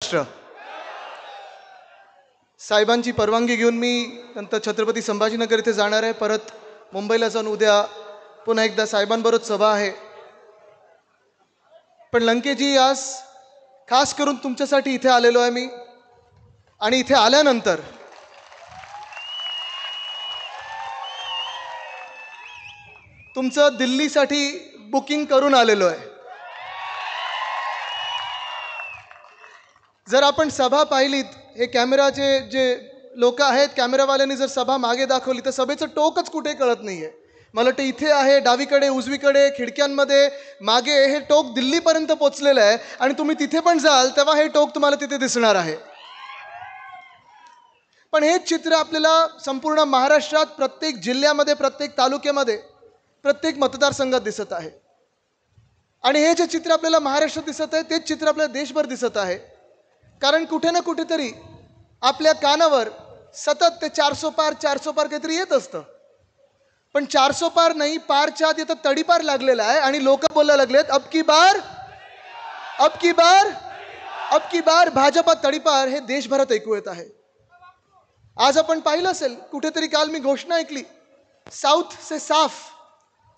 महाराष्ट्र। साहेबांची परवानगी घेऊन मी नंतर छत्रपती संभाजीनगर इथे जाणार आहे, परत मुंबईला जाऊन उद्या पुन्हा एकदा साहेबांबरोबर सभा आहे। पण लंकेजी, आज खास करून तुमच्यासाठी इथे आलेलो आहे मी, आणि इथे आल्यानंतर तुमचं दिल्लीसाठी बुकिंग करून आलेलो आहे। जर आपण सभा पाहिलीत, हे कॅमेराचे जे लोक आहेत, कॅमेरावाल्यांनी जर सभा मागे दाखवली तर सभेचं टोकच कुठे कळत नाहीये। मला वाटतं इथे आहे, डावीकडे, उजवीकडे, खिडक्यांमध्ये, मागे हे टोक दिल्लीपर्यंत पोचलेलं आहे, आणि तुम्ही तिथे पण जाल तेव्हा हे टोक तुम्हाला तिथे दिसणार आहे। पण हेच चित्र आपल्याला संपूर्ण महाराष्ट्रात प्रत्येक जिल्ह्यामध्ये, प्रत्येक तालुक्यामध्ये, प्रत्येक मतदारसंघात दिसत आहे। आणि हे जे चित्र आपल्याला महाराष्ट्रात दिसत आहे तेच चित्र आपल्याला देशभर दिसत आहे। कारण कुठे ना कुठेतरी आपल्या कानावर सतत ते 400 पार काहीतरी येत असतं, पण 400 पार नाही, पारच्या आधी आता तडीपार लागलेला आहे, आणि लोक बोलायला लागलेत अब की बार, अब की बार, अब की बार भाजपा तडीपार, हे देशभरात ऐकू येत आहे। आज आपण पाहिलं असेल, कुठेतरी काल मी घोषणा ऐकली, साऊथ से साफ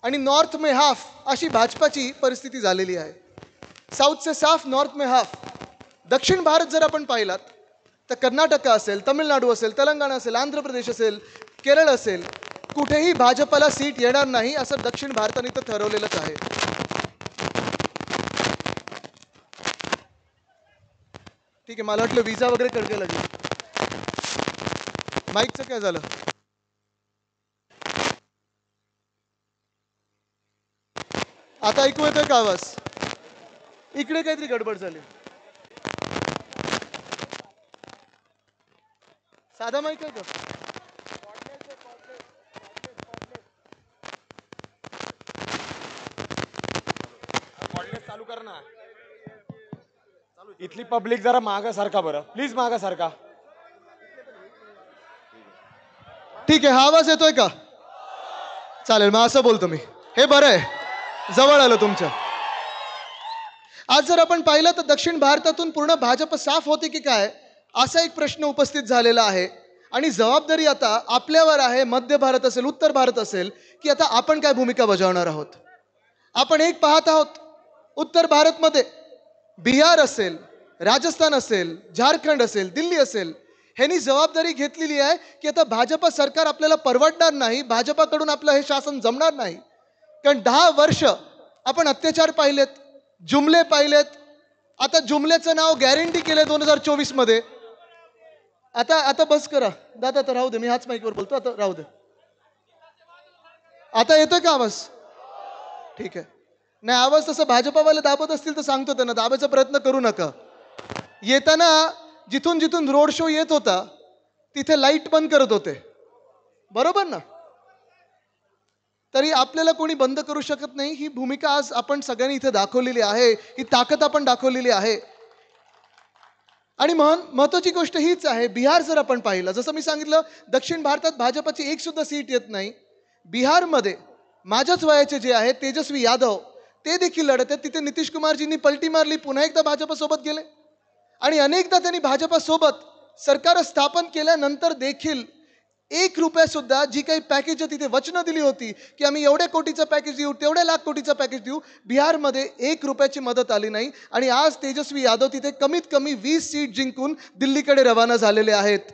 आणि नॉर्थ में हाफ अशी भाजपाची परिस्थिती झालेली आहे। साऊथ से साफ, नॉर्थ में हाफ। दक्षिण भारत जर आपण पाहिलात तर कर्नाटक असेल, तमिळनाडू असेल, तेलंगणा असेल, आंध्र प्रदेश असेल, केरळ असेल, कुठेही भाजपाला सीट येणार नाही असं दक्षिण भारताने तर ठरवलेलंच आहे। ठीक आहे, मला वाटलं विजा वगैरे कडके लागेल। माईकचं काय झालं? आता ऐकू येतोय का आवाज? इकडे काहीतरी गडबड झाली। साधा माईक आहे का? चालू कर ना। इथली पब्लिक जरा मागा सारखा, बरं प्लीज मागा सारखा। ठीक आहे, हा आवाज येतोय का? चालेल, मग असं बोलतो मी, हे बरं आहे, जवळ आलो तुमच्या। आज जर आपण पाहिलं तर दक्षिण भारतातून पूर्ण भाजप साफ होते की काय, असा एक प्रश्न उपस्थित झालेला आहे। आणि जबाबदारी आता आपल्यावर आहे, मध्य भारत असेल, उत्तर भारत असेल, की आता आपण काय भूमिका बजावणार आहोत। आपण एक पाहत आहोत, उत्तर भारतमध्ये बिहार असेल, राजस्थान असेल, झारखंड असेल, दिल्ली असेल, ह्यांनी जबाबदारी घेतलेली आहे की आता भाजप सरकार आपल्याला परवडणार नाही, भाजपाकडून आपलं हे शासन जमणार नाही। कारण 10 वर्ष आपण अत्याचार पाहिलेत, जुमले पाहिलेत, आता जुमल्याचं नाव गॅरंटी केलंय 2024 मध्ये। आता बस करा दादा, आता राहू दे, मी हाच माईकवर बोलतो, आता राहू दे। आता येतोय का आवाज? ठीक आहे। नाही, आवाज तसं भाजपावाले दाबत असतील तर सांगतो त्यांना, दाबायचा प्रयत्न करू नका। येताना जिथून जिथून रोड शो येत होता तिथे लाईट बंद करत होते, बरोबर ना? तरी आपल्याला कोणी बंद करू शकत नाही। ही भूमिका आज आपण सगळ्यांनी इथे दाखवलेली आहे, ही ताकद आपण दाखवलेली आहे। आणि महत्वाची गोष्ट हीच आहे, बिहार जर आपण पाहिलं, जसं मी सांगितलं, दक्षिण भारतात भाजपाची एक सुद्धा सीट येत नाही। बिहारमध्ये माझ्याच वयाचे जे आहेत तेजस्वी यादव, ते देखील लढत आहेत। तिथे नितीश कुमारजींनी पलटी मारली, पुन्हा एकदा भाजपासोबत गेले, आणि अनेकदा त्यांनी भाजपासोबत सरकार स्थापन केल्यानंतर देखील 1 रुपया सुद्धा जी काही पॅकेज तिथे वचनं दिली होती की आम्ही एवढ्या कोटीचं पॅकेज देऊ, तेवढ्या लाख कोटीचं पॅकेज देऊ, बिहारमध्ये 1 रुपयाची मदत आली नाही। आणि आज तेजस्वी यादव तिथे कमीत कमी 20 सीट जिंकून दिल्लीकडे रवाना झालेले आहेत।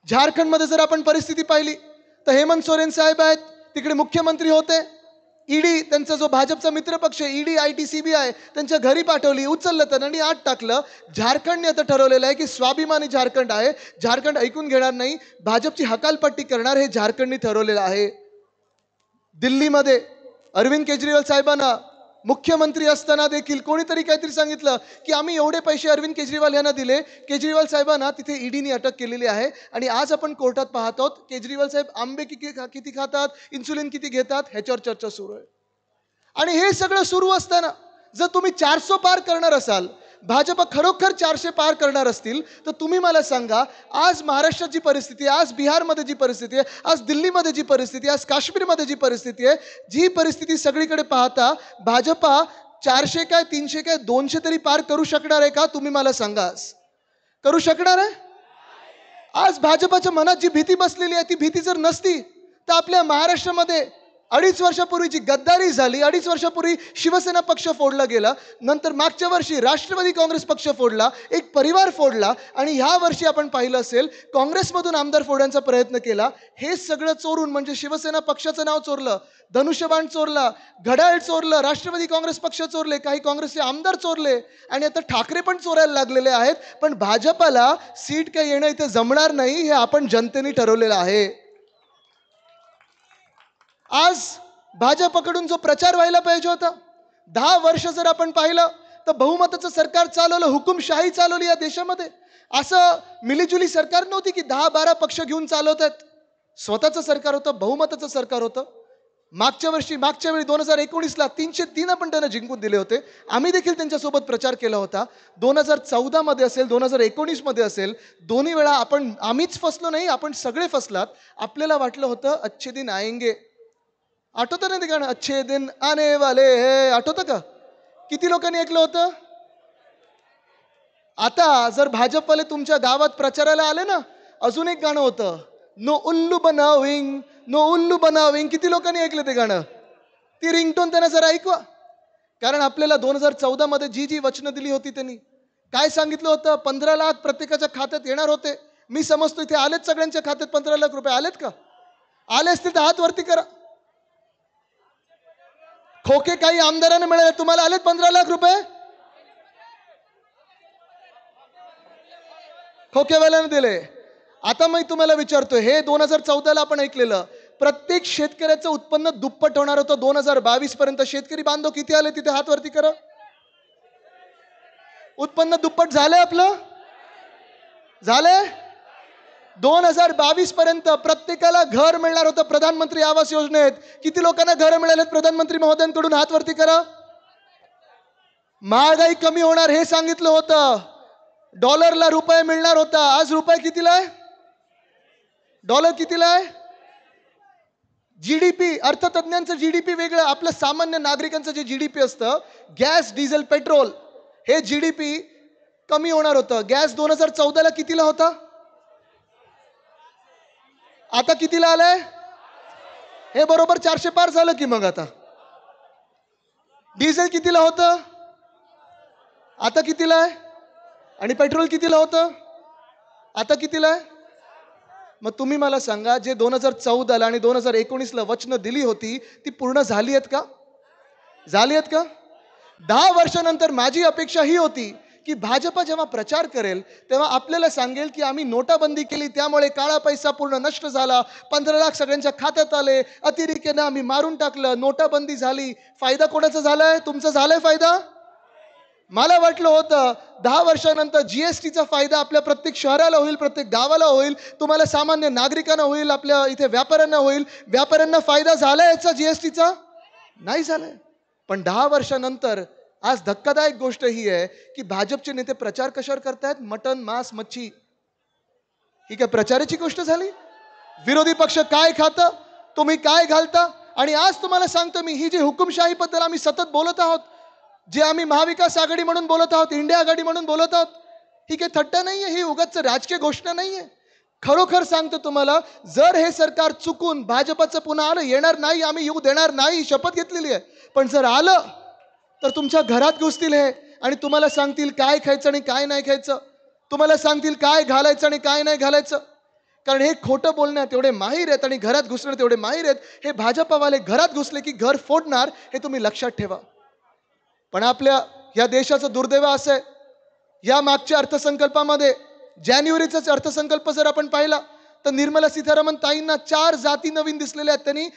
झारखंडमध्ये जर आपण परिस्थिती पाहिली तर हेमंत सोरेन साहेब आहेत, तिकडे मुख्यमंत्री होते, ईडी, त्यांचा जो भाजपचा मित्रपक्ष ईडी, IT, CBI त्यांच्या घरी पाठवली, उचललं त्यांनी, आत टाकलं। झारखंडने आता ठरवलेलं आहे की स्वाभिमानी झारखंड आहे, झारखंड ऐकून घेणार नाही, भाजपची हकालपट्टी करणार, हे झारखंडने ठरवलेलं आहे। दिल्लीमध्ये अरविंद केजरीवाल साहेबांना मुख्यमंत्री असताना देखील कोणीतरी काहीतरी सांगितलं की आम्ही एवढे पैसे अरविंद केजरीवाल यांना दिले, केजरीवाल साहेबांना तिथे ईडीने अटक केलेली आहे। आणि आज आपण कोर्टात पाहत आहोत, केजरीवाल साहेब आंबे किती खातात, इन्सुलिन किती घेतात, ह्याच्यावर चर्चा सुरू आहे। आणि हे सगळं सुरू असताना जर तुम्ही 400 पार करणार असाल, भाजप खरोखर 400 पार करणार असतील, तर तुम्ही मला सांगा, आज महाराष्ट्राची परिस्थिती, आज बिहारमध्ये जी परिस्थिती आहे, आज दिल्लीमध्ये जी परिस्थिती आहे, आज काश्मीरमध्ये जी परिस्थिती आहे, जी परिस्थिती सगळीकडे पाहता भाजपा 400 काय 300 काय 200 तरी पार करू शकणार आहे का? तुम्ही मला सांगा आज. करू शकणार आहे? आज भाजपाच्या मनात जी भीती बसलेली आहे ती भीती जर नसती तर आपल्या महाराष्ट्रामध्ये 2.5 वर्षापूर्वी जी गद्दारी झाली, 2.5 वर्षापूर्वी शिवसेना पक्ष फोडला गेला, नंतर मागच्या वर्षी राष्ट्रवादी काँग्रेस पक्ष फोडला, एक परिवार फोडला, आणि ह्या वर्षी आपण पाहिलं असेल काँग्रेसमधून आमदार फोडण्याचा प्रयत्न केला. हे सगळं चोरून म्हणजे शिवसेना पक्षाचं नाव चोरलं, धनुष्यबाण चोरला, घड्याळ चोरलं, राष्ट्रवादी काँग्रेस पक्ष चोरले, काही काँग्रेसचे आमदार चोरले, आणि आता ठाकरे पण चोरायला लागलेले आहेत. पण भाजपाला सीट काही येणं इथे जमणार नाही, हे आपण जनतेने ठरवलेलं आहे. आज भाजपकडून जो प्रचार व्हायला पाहिजे होता, 10 वर्ष जर आपण पाहिलं तर बहुमताचं सरकार चालवलं, हुकुमशाही चालवली या देशामध्ये. असं मिलीजुली सरकार नव्हती की 10-12 पक्ष घेऊन चालवत आहेत. स्वतःचं सरकार होतं, बहुमताचं सरकार होतं. मागच्या वेळी 2019ला 303 आपण त्यांना जिंकून दिले होते. आम्ही देखील त्यांच्यासोबत प्रचार केला होता. 2014 मध्ये असेल, 2019 मध्ये असेल, दोन्ही वेळा आम्हीच फसलो नाही, आपण सगळे फसलात. आपल्याला वाटलं होतं अच्छे दिन आएंगे. आठवतं ना ते गाणं, अच्छे दिन आने वाले हे, आठवतं का? किती लोकांनी ऐकलं होतं? आता जर भाजपवाले तुमच्या गावात प्रचाराला आले ना, अजून एक गाणं होतं, नो उल्लू बनाविंग, नो उल्लू बनाविंग. किती लोकांनी ऐकलं ते गाणं? ती रिंगटोन त्यांना जरा ऐकवा. कारण आपल्याला 2014 मध्ये जी जी वचनं दिली होती त्यांनी काय सांगितलं होतं? 15 लाख प्रत्येकाच्या खात्यात येणार होते. मी समजतो इथे आलेत, सगळ्यांच्या खात्यात 15 लाख रुपये आलेत का? आले असतील तर हात वरती करा. खोके काही आमदारांना मिळाले, तुम्हाला आलेत 15 लाख रुपये? खोकेवाल्याने दिले. आता मी तुम्हाला विचारतो, हे 2014ला आपण ऐकलेलं, प्रत्येक शेतकऱ्याचं उत्पन्न दुप्पट होणार होतं 2022 पर्यंत. शेतकरी बांधव किती आले तिथे हात वरती करा. उत्पन्न दुप्पट झालंय आपलं? झालंय? 2022 पर्यंत प्रत्येकाला घर मिळणार होतं प्रधानमंत्री आवास योजनेत. किती लोकांना घर मिळालेत प्रधानमंत्री महोदयांकडून? हात वरती करा. महागाई कमी होणार हे सांगितलं होतं. डॉलरला रुपये मिळणार होता. आज रुपये कितीला आहे? डॉलर कितीला आहे? जीडीपी, अर्थतज्ञांचं जीडीपी वेगळं, आपलं सामान्य नागरिकांचं जे जीडीपी असतं, गॅस, डिझेल, पेट्रोल, हे जीडीपी कमी होणार होतं. गॅस 2014ला कितीला होता? आता कितीला आलंय? हे बरोबर 400 पार झालं की. मग आता डिझेल कितीला होतं? आता कितीला आहे? आणि पेट्रोल कितीला होतं? आता कितीला आहे? मग तुम्ही मला सांगा, जे 2014ला आणि 2019ला वचनं दिली होती ती पूर्ण झाली आहेत का? झाली आहेत का? 10 वर्षानंतर माझी अपेक्षा ही होती की भाजपा जेव्हा प्रचार करेल तेव्हा आपल्याला सांगेल की आम्ही नोटाबंदी केली, त्यामुळे काळा पैसा पूर्ण नष्ट झाला, 15 लाख सगळ्यांच्या खात्यात आले, अतिरेक्यानं आम्ही मारून टाकलं, नोटाबंदी झाली. फायदा कोणाचा झालाय? तुमचा झालाय फायदा? मला वाटलं होतं 10 वर्षानंतर जीएसटीचा फायदा आपल्या प्रत्येक शहराला होईल, प्रत्येक गावाला होईल, तुम्हाला सामान्य नागरिकांना होईल, आपल्या इथे व्यापाऱ्यांना होईल. व्यापाऱ्यांना फायदा झालाय याचा जीएसटीचा? नाही झालाय. पण 10 वर्षानंतर आज धक्कादायक गोष्ट ही आहे की भाजपचे नेते प्रचार कशावर करतायत? मटन, मांस, मच्छी. ही काय प्रचाराची गोष्ट झाली? विरोधी पक्ष काय खातं, तुम्ही काय घालता? आणि आज तुम्हाला सांगतो मी, ही जी हुकुमशाही बद्दल आम्ही सतत बोलत आहोत, जे आम्ही महाविकास आघाडी म्हणून बोलत आहोत, इंडिया आघाडी म्हणून बोलत आहोत, ही काही थट्टा नाहीये, ही उगाच राजकीय गोष्ट नाहीये. खरोखर सांगतो तुम्हाला, जर हे सरकार चुकून भाजपचं पुन्हा आलं, येणार नाही, आम्ही येऊ देणार नाही, शपथ घेतलेली आहे, पण जर आलं तर तुमच्या घरात घुसतील हे आणि तुम्हाला सांगतील काय खायचं आणि काय नाही खायचं, तुम्हाला सांगतील काय घालायचं आणि काय नाही घालायचं. कारण हे खोटं बोलण्यात एवढे माहीर आहेत आणि घरात घुसण्यात एवढे माहीर आहेत. हे भाजपावाले घरात घुसले की घर फोडणार, हे तुम्ही लक्षात ठेवा. पण आपल्या या देशाचं दुर्दैव असं आहे, या मागच्या अर्थसंकल्पामध्ये जानेवारीचाच अर्थसंकल्प जर आपण पाहिला तर निर्मला सीतारामन ताईंना 4 जाती नवीन दिसलेल्या आहेत. त्यांनी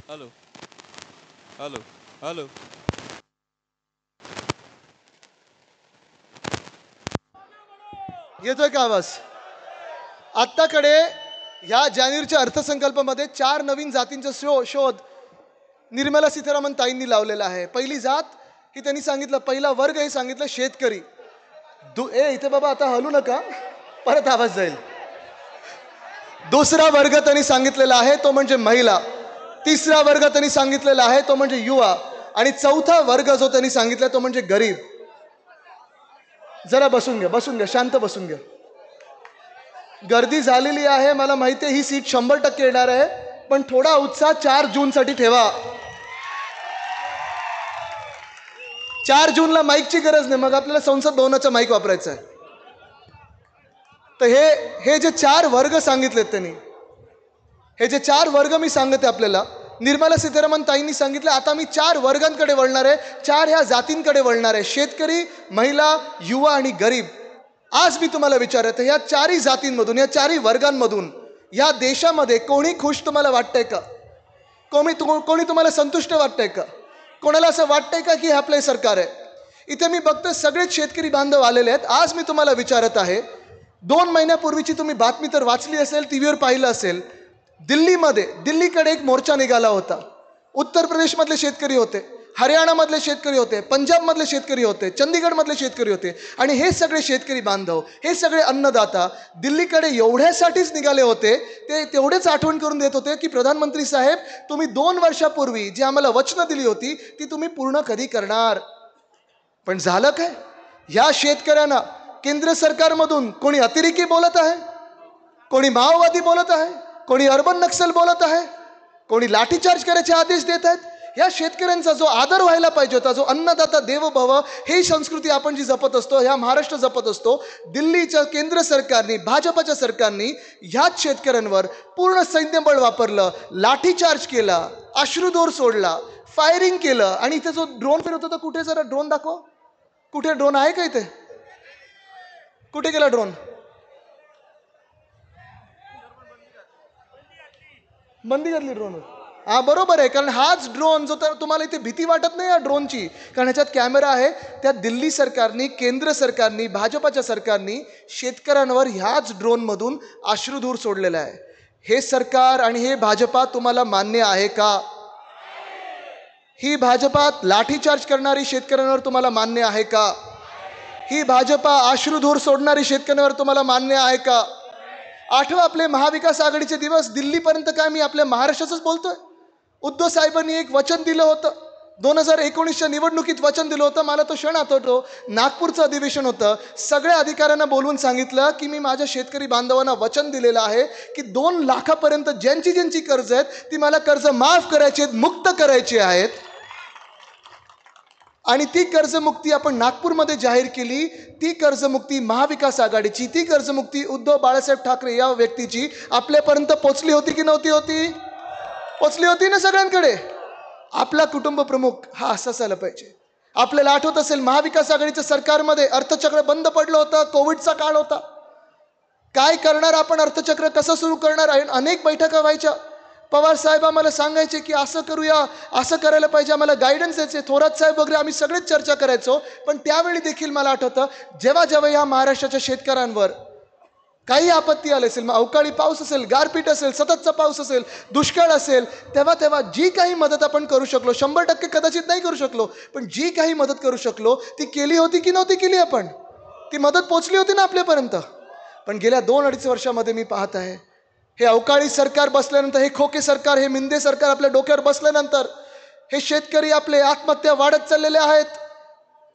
हॅलो हॅलो हॅलो येतोय का आवाज? आत्ताकडे ह्या जानेवारीच्या अर्थसंकल्पामध्ये 4 नवीन जातींचा शोध निर्मला सीतारामन ताईंनी लावलेला आहे. पहिली जात ही त्यांनी सांगितलं, पहिला वर्ग हे सांगितलं शेतकरी. इथे बाबा आता हलू नका, परत आवाज जाईल. दुसरा वर्ग त्यांनी सांगितलेला आहे तो म्हणजे महिला. तिसरा वर्ग त्यांनी सांगितलेला आहे तो म्हणजे युवा. आणि चौथा वर्ग जो त्यांनी सांगितला तो म्हणजे गरीब. जरा बसून घ्या, शांत बसून घ्या. गर्दी झालेली आहे, मला माहिती आहे ही सीट 100% येणार आहे, पण थोडा उत्साह 4 जूनसाठी ठेवा. 4 जूनला माईकची गरज नाही, मग आपल्याला संसद भवनाचा माईक वापरायचा आहे. तर हे जे 4 वर्ग सांगितलेत त्यांनी, हे जे 4 वर्ग मी सांगते आपल्याला, निर्मला सीतारामन ताईंनी सांगितलं आता मी 4 वर्गांकडे वळणार आहे, 4 ह्या जातींकडे वळणार आहे, शेतकरी, महिला, युवा आणि गरीब. आज मी तुम्हाला विचारत ह्या 4ही जातींमधून, या 4ही वर्गांमधून या देशामध्ये कोणी खुश तुम्हाला वाटतंय का? कोणी तुम्हाला संतुष्ट वाटतंय का? कोणाला असं वाटतंय का की हे आपलं सरकार आहे? इथे मी बघतो सगळेच शेतकरी बांधव आलेले आहेत. आज मी तुम्हाला विचारत आहे, 2 महिन्यापूर्वीची तुम्ही बातमी तर वाचली असेल, टीव्हीवर पाहिलं असेल, दिल्लीकडे एक मोर्चा निघाला होता. उत्तर प्रदेशमधले शेतकरी होते, हरियाणामधले शेतकरी होते, पंजाबमधले शेतकरी होते, चंदीगडमधले शेतकरी होते. आणि हे सगळे शेतकरी बांधव, हे सगळे अन्नदाता दिल्लीकडे एवढ्यासाठीच निघाले होते. ते तेवढेच आठवण करून देत होते की प्रधानमंत्री साहेब, तुम्ही 2 वर्षापूर्वी जी आम्हाला वचनं दिली होती ती तुम्ही पूर्ण कधी करणार? पण झालं काय? ह्या शेतकऱ्यांना केंद्र सरकारमधून कोणी अतिरेकी बोलत आहे, कोणी माओवादी बोलत आहे, कोणी अर्बन नक्सल बोलत आहे, कोणी लाठीचार्ज करायचे आदेश देत आहेत. या शेतकऱ्यांचा जो आदर व्हायला पाहिजे होता, जो अन्नदाता देवो भव, ही संस्कृती आपण जी जपत असतो, ह्या महाराष्ट्र जपत असतो, दिल्लीच्या केंद्र सरकारने, भाजपच्या सरकारने ह्याच शेतकऱ्यांवर पूर्ण सैन्यबळ वापरलं, लाठीचार्ज केला, अश्रुधूर सोडला, फायरिंग केलं. आणि इथे जो ड्रोन फिरत होता, कुठे जरा ड्रोन दाखव, कुठे ड्रोन आहे का इथे? कुठे गेला ड्रोन? बंदी घातली ड्रोन. हा बरोबर आहे, कारण हाच ड्रोन जो, तर तुम्हाला इथे भीती वाटत नाही या ड्रोनची, कारण ह्याच्यात कॅमेरा आहे. त्या दिल्ली सरकारनी, केंद्र सरकारनी, भाजपाच्या सरकारनी शेतकऱ्यांवर ह्याच ड्रोनमधून अश्रुधूर सोडलेला आहे. हे सरकार आणि हे भाजपा तुम्हाला मान्य आहे का? ही भाजपा लाठीचार्ज करणारी शेतकऱ्यांवर तुम्हाला मान्य आहे का? ही भाजपा अश्रुधूर सोडणारी शेतकऱ्यांवर तुम्हाला मान्य आहे का? आठवा आपले महाविकास आघाडीचे दिवस. दिल्लीपर्यंत काय मी आपल्या महाराष्ट्राचंच बोलतोय. उद्धव साहेबांनी एक वचन दिलं होतं, 2019च्या निवडणुकीत वचन दिलं होतं. मला तो क्षण आठवतो, नागपूरचं अधिवेशन होतं. सगळ्या अधिकाऱ्यांना बोलवून सांगितलं की मी माझ्या शेतकरी बांधवांना वचन दिलेलं आहे की 2 लाखापर्यंत ज्यांची कर्ज आहेत ती मला कर्ज माफ करायची आहेत, मुक्त करायची आहेत. आणि ती कर्जमुक्ती आपण नागपूरमध्ये जाहीर केली. ती कर्जमुक्ती महाविकास आघाडीची, ती कर्जमुक्ती उद्धव बाळासाहेब ठाकरे या व्यक्तीची आपल्यापर्यंत पोचली होती की नव्हती होती? पोचली होती ना सगळ्यांकडे. आपला कुटुंब प्रमुख हा असाच आला पाहिजे. आपल्याला आठवत असेल, महाविकास आघाडीच्या सरकारमध्ये अर्थचक्र बंद पडलं होतं, कोविडचा काळ होता. काय करणार आपण? अर्थचक्र कसं सुरू करणार? अनेक बैठका व्हायच्या. पवार साहेब आम्हाला सांगायचे की असं करूया, असं करायला पाहिजे, आम्हाला गायडन्स द्यायचे. थोरात साहेब वगैरे आम्ही सगळेच चर्चा करायचो. पण त्यावेळी देखील मला आठवतं, जेव्हा या महाराष्ट्राच्या शेतकऱ्यांवर काही आपत्ती आली असेल, मग अवकाळी पाऊस असेल, गारपीट असेल, सततचा पाऊस असेल, दुष्काळ असेल, तेव्हा जी काही मदत आपण करू शकलो, 100% कदाचित नाही करू शकलो, पण जी काही मदत करू शकलो ती केली होती की नव्हती केली? आपण ती मदत पोचली होती ना आपल्यापर्यंत. पण गेल्या 2-2.5 वर्षामध्ये मी पाहत आहे, हे अवकाळी सरकार बसल्यानंतर, हे खोके सरकार, हे मिंदे सरकार आपल्या डोक्यावर बसल्यानंतर हे शेतकरी आपले आत्महत्या वाढत चाललेले आहेत.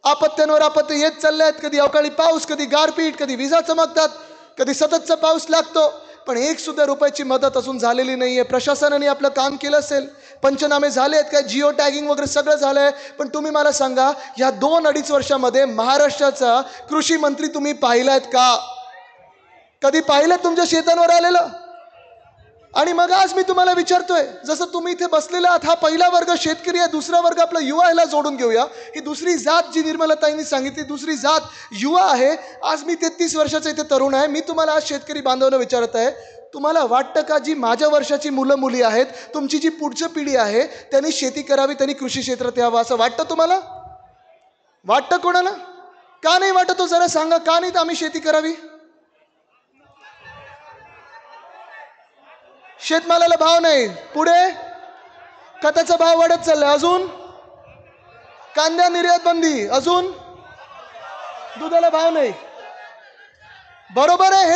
आपत्त्यांवर आपत्ती येत चालले आहेत. कधी अवकाळी पाऊस, कधी गारपीट, कधी विजा चमकतात, कधी सततचा पाऊस लागतो. पण 1 सुद्धा रुपयाची मदत अजून झालेली नाहीये. प्रशासनाने आपलं काम केलं असेल, पंचनामे झाले आहेत काय, जिओ टॅगिंग वगैरे सगळं झालंय. पण तुम्ही मला सांगा, या 2-2.5 वर्षामध्ये महाराष्ट्राचा कृषी मंत्री तुम्ही पाहिलात का? कधी पाहिलं तुमच्या शेतांवर आलेलं? आणि मग आज मी तुम्हाला विचारतोय, जसं तुम्ही इथे बसलेला आहात, हा पहिला वर्ग शेतकरी आहे, दुसरा वर्ग आपला युवा, ह्याला जोडून घेऊया. ही दुसरी जात जी निर्मलाताईंनी सांगितली, दुसरी जात युवा आहे. आज मी 33 वर्षाचा इथे तरुण आहे. मी तुम्हाला आज शेतकरी बांधवांना विचारत आहे, तुम्हाला वाटतं का जी माझ्या वर्षाची मुलं मुली आहेत, तुमची जी पुढची पिढी आहे, त्यांनी शेती करावी, त्यांनी कृषी क्षेत्रात यावं असं वाटतं तुम्हाला? वाटतं कोणाला? का नाही वाटत? तो जरा सांगा, का नाही आम्ही शेती करावी? शेतमालाला भाव नाही, पुढे खताचा भाव वाढत चाललाय, अजून कांद्या निर्यात बंदी, अजून दुधाला भाव नाही. बरोबर आहे,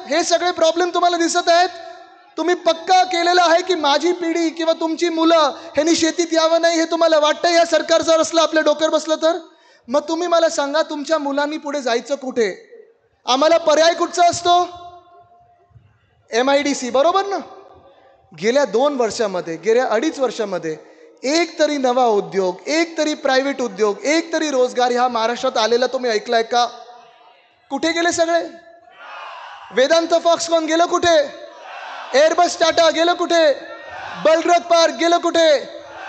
हे सगळे प्रॉब्लेम तुम्हाला दिसत आहेत. तुम्ही पक्का केलेलं आहे की माझी पिढी किंवा तुमची मुलं ह्यांनी शेतीत यावं नाही, हे तुम्हाला वाटतं या सरकार जर असलं आपल्या डोक्यावर बसलं तर? मग तुम्ही मला सांगा, तुमच्या मुलांनी पुढे जायचं कुठे? आम्हाला पर्याय कुठचा असतो? MIDC, बरोबर ना? गेल्या 2 वर्षामध्ये, गेल्या 2.5 वर्षामध्ये एक तरी नवा उद्योग, एक तरी प्रायव्हेट उद्योग, एक तरी रोजगार ह्या महाराष्ट्रात आलेला तुम्ही ऐकलाय का? कुठे गेले सगळे? वेदांत फॉक्सकॉन गेलं कुठे? एअरबस टाटा गेलं कुठे? बलड्रग पार्क गेलं कुठे?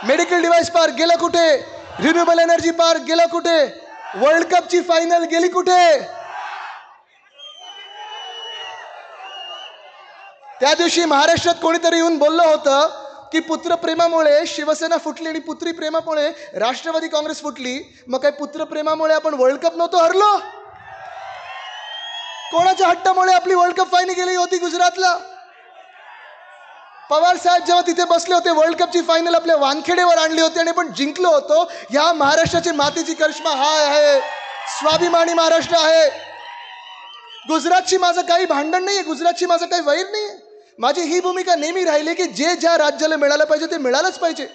मेडिकल डिव्हाइस पार्क गेलं कुठे? रिन्युएबल एनर्जी पार्क गेला कुठे? वर्ल्ड कपची फायनल गेली कुठे? त्या दिवशी महाराष्ट्रात कोणीतरी येऊन बोललं होतं की पुत्रप्रेमामुळे शिवसेना फुटली आणि पुत्री प्रेमामुळे राष्ट्रवादी काँग्रेस फुटली. मग काय पुत्रप्रेमामुळे आपण वर्ल्ड कप नव्हतो हरलो? कोणाच्या हट्टामुळे आपली वर्ल्ड कप फायनल गेली होती गुजरातला? पवार साहेब जेव्हा तिथे बसले होते, वर्ल्ड कपची फायनल आपल्या वानखेडेवर आणली होती आणि आपण जिंकलो होतो. या महाराष्ट्राची मातीची करिश्मा हा आहे, स्वाभिमानी महाराष्ट्र आहे. गुजरातची माझं काही भांडण नाहीये, गुजरातची माझं काही वैर नाहीये. माझी ही भूमिका नेहमी राहिली की जे ज्या राज्याला मिळालं पाहिजे ते मिळालंच पाहिजे.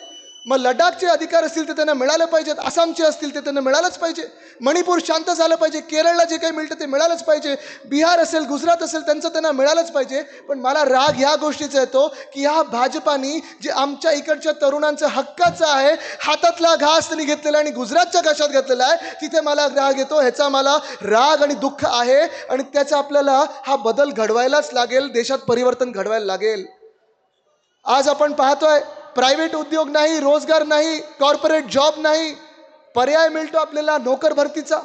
मग लडाखचे अधिकार असतील ते त्यांना मिळालं पाहिजेत, आसामचे असतील ते त्यांना मिळालंच पाहिजे, मणिपूर शांत झालं पाहिजे, केरळला जे काही मिळतं ते मिळालंच पाहिजे, बिहार असेल, गुजरात असेल, त्यांचं त्यांना मिळालंच पाहिजे. पण मला राग ह्या गोष्टीचा येतो की ह्या भाजपानी जे आमच्या इकडच्या तरुणांचं हक्काचं आहे, हातातला घास त्यांनी घेतलेला आणि गुजरातच्या घशात घेतलेला आहे, तिथे मला राग येतो. ह्याचा मला राग आणि दुःख आहे आणि त्याचा आपल्याला हा बदल घडवायलाच लागेल, देशात परिवर्तन घडवायला लागेल. आज आपण पाहतोय प्रायव्हेट उद्योग नाही, रोजगार नाही, कॉर्पोरेट जॉब नाही, पर्याय मिळतो आपल्याला नोकर भरतीचा.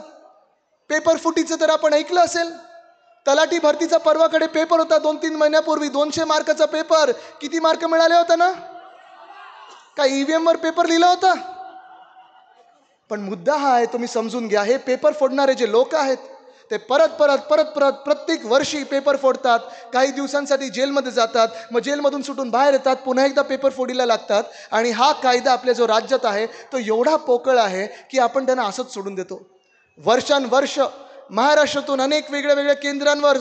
पेपर फुटीचं तर आपण ऐकलं असेल. तलाठी भरतीचा परवाकडे पेपर होता 2-3 महिन्यापूर्वी, 200 मार्काचा पेपर. किती मार्क मिळाले होते ना? काय EVM वर पेपर लिहिला होता? पण मुद्दा हा आहे, तुम्ही समजून घ्या, हे पेपर फोडणारे जे लोक आहेत ते परत प्रत्येक वर्षी पेपर फोडतात, काही दिवसांसाठी जेलमध्ये जातात, मग जेलमधून सुटून बाहेर येतात, पुन्हा एकदा पेपर फोडीला लागतात. आणि हा कायदा आपल्या जो राज्यात आहे तो एवढा पोकळ आहे की आपण त्यांना असंच सोडून देतो. वर्षानुवर्ष महाराष्ट्रातून अनेक वेगळ्या केंद्रांवर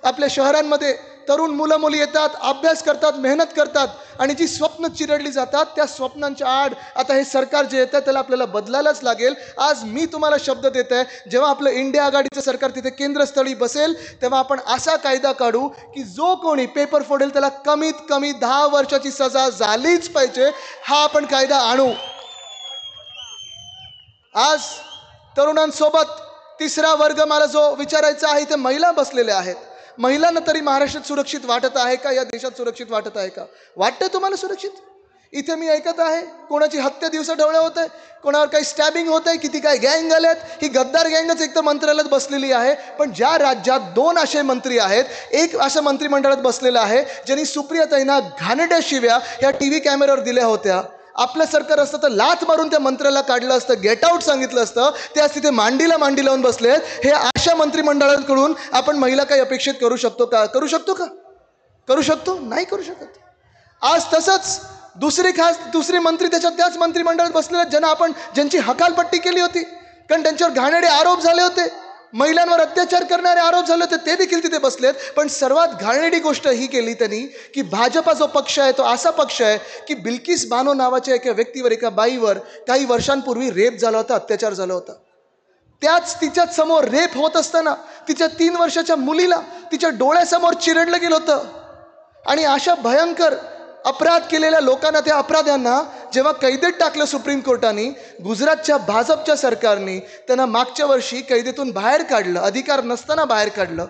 आपल्या शहरांमध्ये तरुण मुलं मुली येतात, अभ्यास करतात, मेहनत करतात आणि जी स्वप्न चिरडली जातात त्या स्वप्नांच्या आड आता हे सरकार जे येतं त्याला आपल्याला बदलायलाच लागेल. आज मी तुम्हाला शब्द देत आहे, जेव्हा आपलं इंडिया आघाडीचं सरकार तिथे केंद्रस्थळी बसेल तेव्हा आपण असा कायदा काढू की जो कोणी पेपर फोडेल त्याला कमीत कमी 10 वर्षाची सजा झालीच पाहिजे. हा आपण कायदा आणू. आज तरुणांसोबत तिसरा वर्ग मला जो विचारायचा आहे, ते महिला बसलेल्या आहेत. महिलांना तरी महाराष्ट्रात सुरक्षित वाटत आहे का? या देशात सुरक्षित वाटत आहे का? वाटतंय तुम्हाला सुरक्षित? इथे मी ऐकत आहे कोणाची हत्या दिवसा ढवळ्या होत आहे, कोणावर काही स्टॅबिंग होत आहे, किती काय गँग आल्यात. ही गद्दार गँगच एक तर मंत्रालयात बसलेली आहे. पण ज्या राज्यात 2 असे मंत्री आहेत, एक असं मंत्रिमंडळात बसलेलं आहे ज्यांनी सुप्रियाताईंना घाणेरड्या शिव्या ह्या TV कॅमेऱ्यावर दिल्या होत्या. आपलं सरकार असतं तर लाथ मारून त्या मंत्र्याला काढलं असतं, गेट आउट सांगितलं असतं. ते आज तिथे मांडी लावून बसलेत. हे अशा मंत्रिमंडळाकडून आपण महिला काही अपेक्षित करू शकतो का? करू शकतो? नाही करू शकत. आज तसंच दुसरे मंत्री त्याच मंत्रिमंडळात बसलेले ज्यांची हकालपट्टी केली होती, कारण त्यांच्यावर घाणेरडे आरोप झाले होते, महिलांवर अत्याचार करणारे आरोप झाले होते, ते देखील तिथे बसलेत. पण सर्वात घाणेरडी गोष्ट ही केली त्यांनी की भाजपा जो पक्ष आहे तो असा पक्ष आहे की बिल्किस बानो नावाच्या एका व्यक्तीवर, एका बाईवर काही वर्षांपूर्वी रेप झाला होता, अत्याचार झाला होता. तिच्याच समोर रेप होत असताना तिच्या 3 वर्षाच्या मुलीला तिच्या डोळ्यासमोर चिरडलं गेलं होतं. आणि अशा भयंकर अपराध केलेल्या लोकांना, त्या अपराध्यांना जेव्हा कैदेत टाकलं सुप्रीम कोर्टाने, गुजरातच्या भाजपच्या सरकारने त्यांना मागच्या वर्षी कैदेतून बाहेर काढलं, अधिकार नसताना बाहेर काढलं,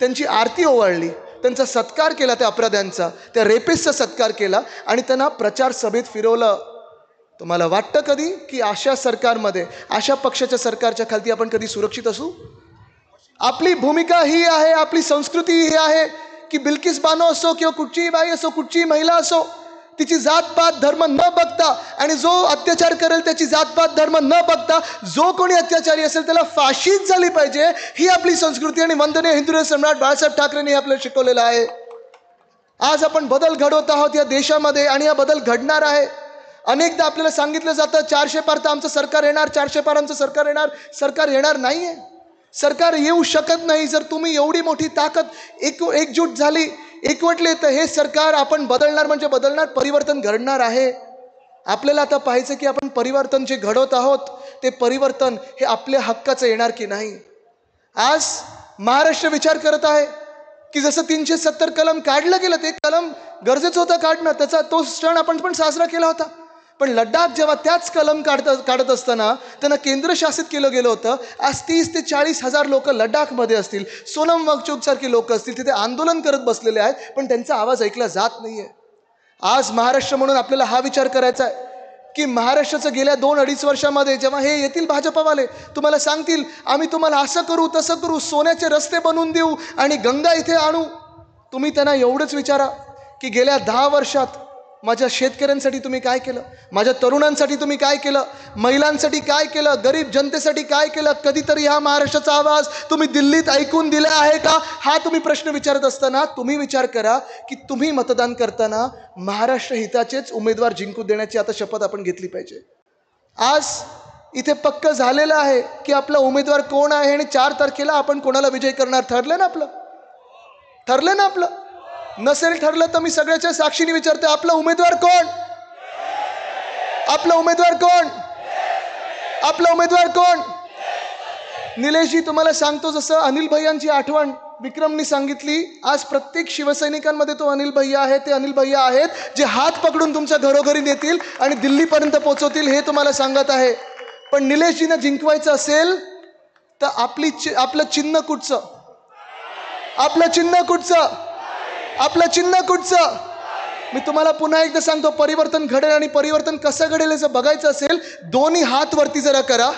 त्यांची आरती ओवाळली, त्यांचा सत्कार केला, त्या अपराध्यांचा, त्या रेपिस्टचा सत्कार केला आणि त्यांना प्रचार सभेत फिरवलं. तुम्हाला वाटतं कधी की अशा सरकारमध्ये, अशा पक्षाच्या सरकारच्या खाली आपण कधी सुरक्षित असू? आपली भूमिका ही आहे, आपली संस्कृती ही आहे की बिल्किस बानो असो किंवा कुठचीही बाई असो, कुठचीही महिला असो, तिची जातपात धर्म न बघता, आणि जो अत्याचार करेल त्याची जातपात धर्म न बघता जो कोणी अत्याचारी असेल त्याला फाशीच झाली पाहिजे, ही आपली संस्कृती आणि वंदनीय हिंदू सम्राट बाळासाहेब ठाकरेंनी आपल्याला शिकवलेलं आहे. आज आपण बदल घडवत आहोत या देशामध्ये आणि हा बदल घडणार आहे. अनेकदा आपल्याला सांगितलं जातं 400 पार तर आमचं सरकार येणार, 400 पार आमचं सरकार येणार. सरकार येणार नाहीये, सरकार येऊ शकत नाही. जर तुम्ही एवढी मोठी ताकद एकजूट झाली, एकवटले, तर हे सरकार आपण बदलणार म्हणजे बदलणार, परिवर्तन घडणार आहे. आपल्याला आता पाहायचं की आपण परिवर्तन जे घडवत आहोत ते परिवर्तन हे आपल्या हक्काचं येणार की नाही. आज महाराष्ट्र विचार करत आहे की जसं 370 कलम काढलं गेलं, ते कलम गरजेचं होतं काढणं, त्याचा तो क्षण आपण पण साजरा केला होता. पण लडाख जेव्हा त्याच कलम काढत असताना त्यांना केंद्रशासित केलं गेलं होतं. आज 30 ते 40 हजार लोक लडाखमध्ये असतील, सोनम वांगचुक सारखी लोक असतील, तिथे आंदोलन करत बसलेले आहेत, पण त्यांचा आवाज ऐकला जात नाहीये. आज महाराष्ट्र म्हणून आपल्याला हा विचार करायचा आहे की महाराष्ट्राचं गेल्या 2-2.5 वर्षामध्ये जेव्हा हे येतील भाजपावाले, तुम्हाला सांगतील आम्ही तुम्हाला असं करू तसं करू, सोन्याचे रस्ते बनवून देऊ आणि गंगा इथे आणू, तुम्ही त्यांना एवढंच विचारा की गेल्या 10 वर्षात माझ्या शेतकऱ्यांसाठी तुम्ही काय केलं, माझ्या तरुणांसाठी तुम्ही काय केलं, महिलांसाठी काय केलं, गरीब जनतेसाठी काय केलं. कधीतरी हा महाराष्ट्राचा आवाज तुम्ही दिल्लीत ऐकून दिला आहे का, हा तुम्ही प्रश्न विचारत असताना तुम्ही विचार करा की तुम्ही मतदान करताना महाराष्ट्र हिताचेच उमेदवार जिंकून देण्याची आता शपथ आपण घेतली पाहिजे. आज इथे पक्क झालेलं आहे की आपला उमेदवार कोण आहे आणि 4 तारखेला आपण कोणाला विजय करणार. ठरलं ना आपलं, ठरलं ना आपलं. नसेल ठरलं तर मी सगळ्याच्या साक्षीने विचारते, आपला उमेदवार कोण, आपला उमेदवार कोण, आपला उमेदवार कोण. निलेशजी तुम्हाला सांगतो, जसं अनिल भैयांची आठवण विक्रमनी सांगितली, आज प्रत्येक शिवसैनिकांमध्ये तो अनिल भैया आहे. ते अनिल भैया आहेत जे हात पकडून तुमच्या घरोघरी नेतील आणि दिल्लीपर्यंत पोहोचवतील, हे तुम्हाला सांगत आहे. पण निलेशजींना जिंकवायचं असेल तर आपलं चिन्ह कुठचं, आपलं चिन्ह कुठचं, आपलं चिन्ह कुठचं. मी तुम्हाला पुन्हा एकदा सांगतो, परिवर्तन घडेल आणि परिवर्तन कसं घडेल हे जर बघायचं असेल, दोन्ही हात वरती जरा करा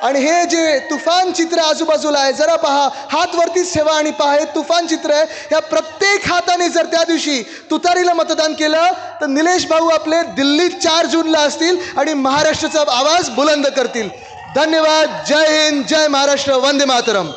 आणि हे जे तुफान चित्र आजूबाजूला आहे जरा पहा, हात वरतीच ठेवा आणि पहा, हे तुफान चित्र आहे. या प्रत्येक हाताने जर त्या दिवशी तुतारीला मतदान केलं तर निलेश भाऊ आपले दिल्लीत 4 जूनला असतील आणि महाराष्ट्राचा आवाज बुलंद करतील. धन्यवाद. जय हिंद, जय महाराष्ट्र, वंदे मातरम.